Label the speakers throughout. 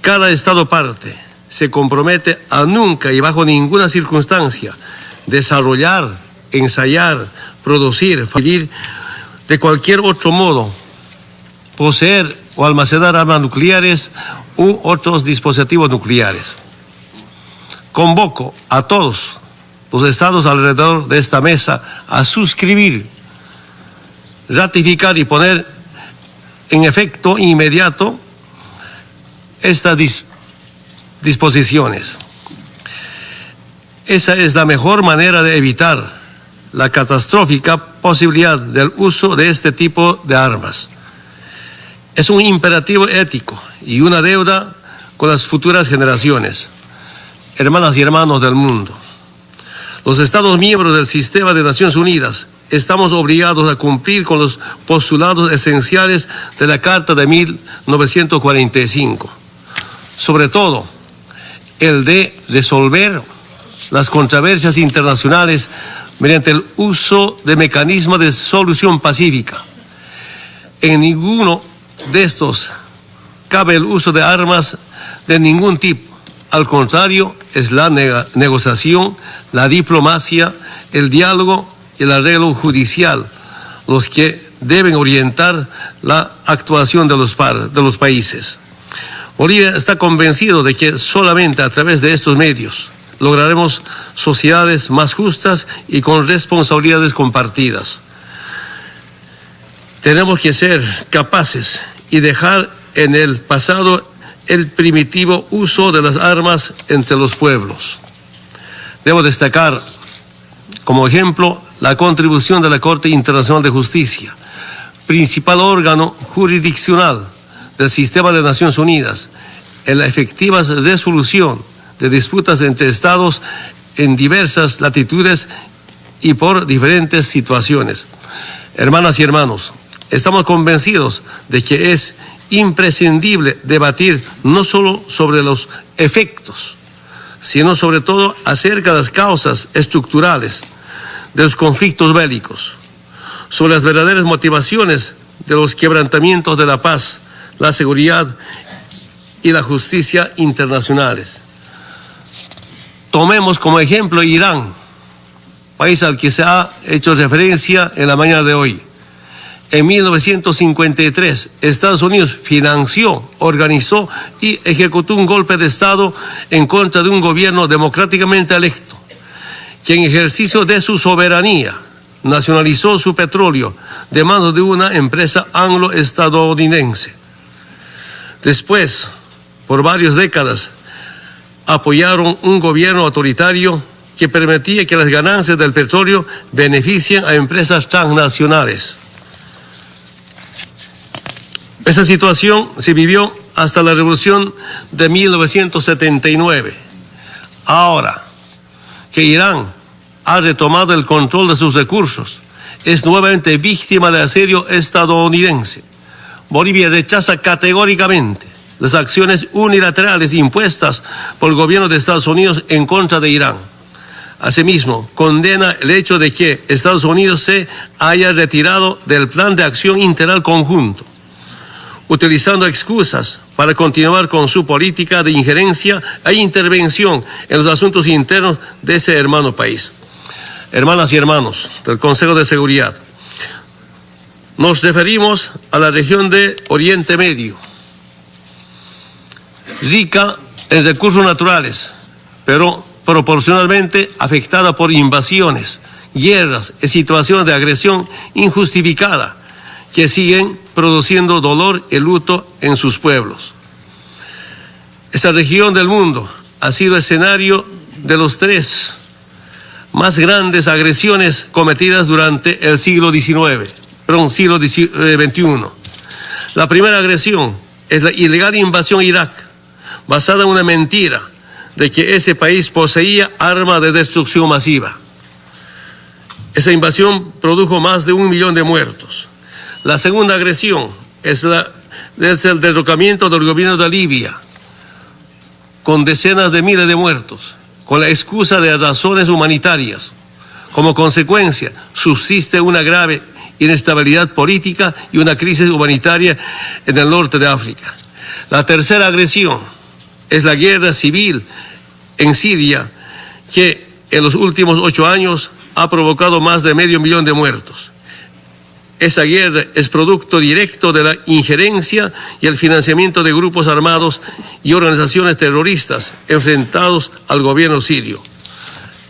Speaker 1: Cada Estado parte se compromete a nunca y bajo ninguna circunstancia desarrollar, ensayar, producir, adquirir de cualquier otro modo, poseer o almacenar armas nucleares u otros dispositivos nucleares. Convoco a todos los estados alrededor de esta mesa a suscribir, ratificar y poner en efecto inmediato estas disposiciones. Esa es la mejor manera de evitar la catastrófica posibilidad del uso de este tipo de armas. Es un imperativo ético y una deuda con las futuras generaciones. Hermanas y hermanos del mundo, los Estados miembros del sistema de Naciones Unidas estamos obligados a cumplir con los postulados esenciales de la Carta de 1945, sobre todo el de resolver las controversias internacionales mediante el uso de mecanismos de solución pacífica. En ninguno de estos cabe el uso de armas de ningún tipo. Al contrario, es la negociación, la diplomacia, el diálogo y el arreglo judicial los que deben orientar la actuación de los países. Bolivia está convencido de que solamente a través de estos medios lograremos sociedades más justas y con responsabilidades compartidas. Tenemos que ser capaces y dejar en el pasado el primitivo uso de las armas entre los pueblos. Debo destacar como ejemplo la contribución de la Corte Internacional de Justicia, principal órgano jurisdiccional del sistema de Naciones Unidas, en la efectiva resolución de disputas entre estados en diversas latitudes y por diferentes situaciones. Hermanas y hermanos, estamos convencidos de que es imprescindible debatir no solo sobre los efectos, sino sobre todo acerca de las causas estructurales de los conflictos bélicos, sobre las verdaderas motivaciones de los quebrantamientos de la paz, la seguridad y la justicia internacionales. Tomemos como ejemplo Irán, país al que se ha hecho referencia en la mañana de hoy. En 1953, Estados Unidos financió, organizó y ejecutó un golpe de Estado en contra de un gobierno democráticamente electo, que en ejercicio de su soberanía nacionalizó su petróleo de manos de una empresa anglo-estadounidense. Después, por varias décadas, apoyaron un gobierno autoritario que permitía que las ganancias del petróleo beneficien a empresas transnacionales. Esa situación se vivió hasta la revolución de 1979. Ahora que Irán ha retomado el control de sus recursos, es nuevamente víctima de asedio estadounidense. Bolivia rechaza categóricamente las acciones unilaterales impuestas por el gobierno de Estados Unidos en contra de Irán. Asimismo, condena el hecho de que Estados Unidos se haya retirado del Plan de Acción Integral Conjunto, utilizando excusas para continuar con su política de injerencia e intervención en los asuntos internos de ese hermano país. Hermanas y hermanos del Consejo de Seguridad, nos referimos a la región de Oriente Medio, rica en recursos naturales, pero proporcionalmente afectada por invasiones, guerras y situaciones de agresión injustificada que siguen produciendo dolor y luto en sus pueblos. Esta región del mundo ha sido escenario de los tres más grandes agresiones cometidas durante el siglo XXI. La primera agresión es la ilegal invasión a Irak, basada en una mentira de que ese país poseía armas de destrucción masiva. Esa invasión produjo más de 1 millón de muertos. La segunda agresión es el derrocamiento del gobierno de Libia, con decenas de miles de muertos, con la excusa de razones humanitarias. Como consecuencia, subsiste una grave inestabilidad política y una crisis humanitaria en el norte de África. La tercera agresión es la guerra civil en Siria, que en los últimos 8 años ha provocado más de 500 000 de muertos. Esa guerra es producto directo de la injerencia y el financiamiento de grupos armados y organizaciones terroristas enfrentados al gobierno sirio.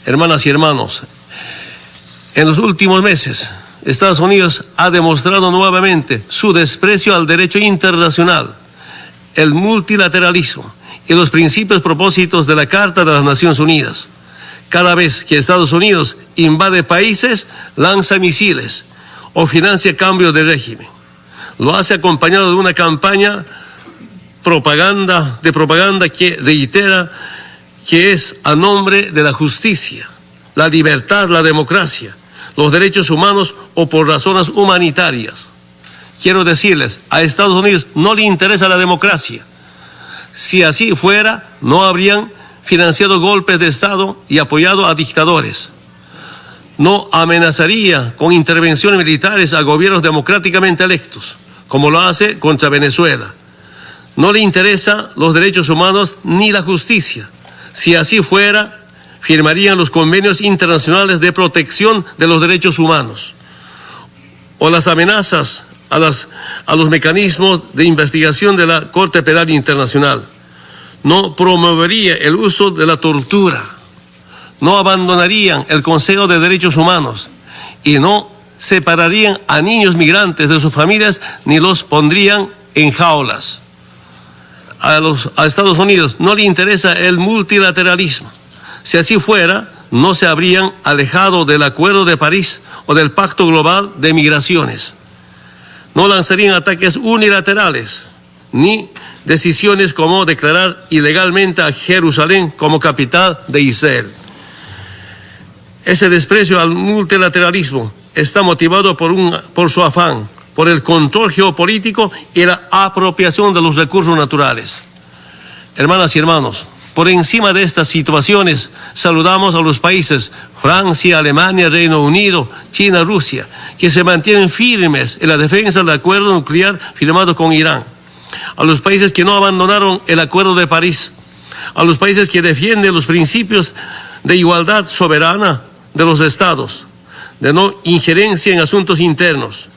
Speaker 1: Hermanas y hermanos, en los últimos meses, Estados Unidos ha demostrado nuevamente su desprecio al derecho internacional, el multilateralismo y los principios propósitos de la Carta de las Naciones Unidas. Cada vez que Estados Unidos invade países, lanza misiles o financia cambios de régimen. Lo hace acompañado de una campaña de propaganda que reitera que es a nombre de la justicia, la libertad, la democracia, los derechos humanos o por razones humanitarias. Quiero decirles, a Estados Unidos no le interesa la democracia. Si así fuera, no habrían financiado golpes de Estado y apoyado a dictadores. No amenazaría con intervenciones militares a gobiernos democráticamente electos, como lo hace contra Venezuela. No le interesan los derechos humanos ni la justicia. Si así fuera, firmarían los convenios internacionales de protección de los derechos humanos o las amenazas a los mecanismos de investigación de la Corte Penal Internacional. No promovería el uso de la tortura. No abandonarían el Consejo de Derechos Humanos y no separarían a niños migrantes de sus familias ni los pondrían en jaulas. A Estados Unidos no le interesa el multilateralismo. Si así fuera, no se habrían alejado del Acuerdo de París o del Pacto Global de Migraciones. No lanzarían ataques unilaterales ni decisiones como declarar ilegalmente a Jerusalén como capital de Israel. Ese desprecio al multilateralismo está motivado por su afán, por el control geopolítico y la apropiación de los recursos naturales. Hermanas y hermanos, por encima de estas situaciones, saludamos a los países Francia, Alemania, Reino Unido, China, Rusia, que se mantienen firmes en la defensa del acuerdo nuclear firmado con Irán. A los países que no abandonaron el Acuerdo de París, a los países que defienden los principios de igualdad soberana de los estados, de no injerencia en asuntos internos,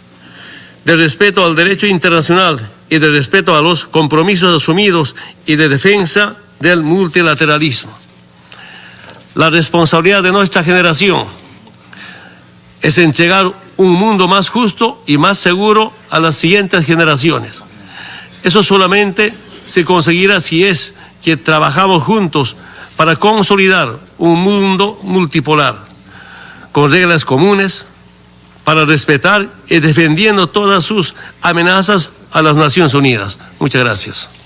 Speaker 1: de respeto al derecho internacional y de respeto a los compromisos asumidos y de defensa del multilateralismo. La responsabilidad de nuestra generación es entregar un mundo más justo y más seguro a las siguientes generaciones. Eso solamente se conseguirá si es que trabajamos juntos para consolidar un mundo multipolar, con reglas comunes, para respetar y defendiendo todas sus amenazas a las Naciones Unidas. Muchas gracias.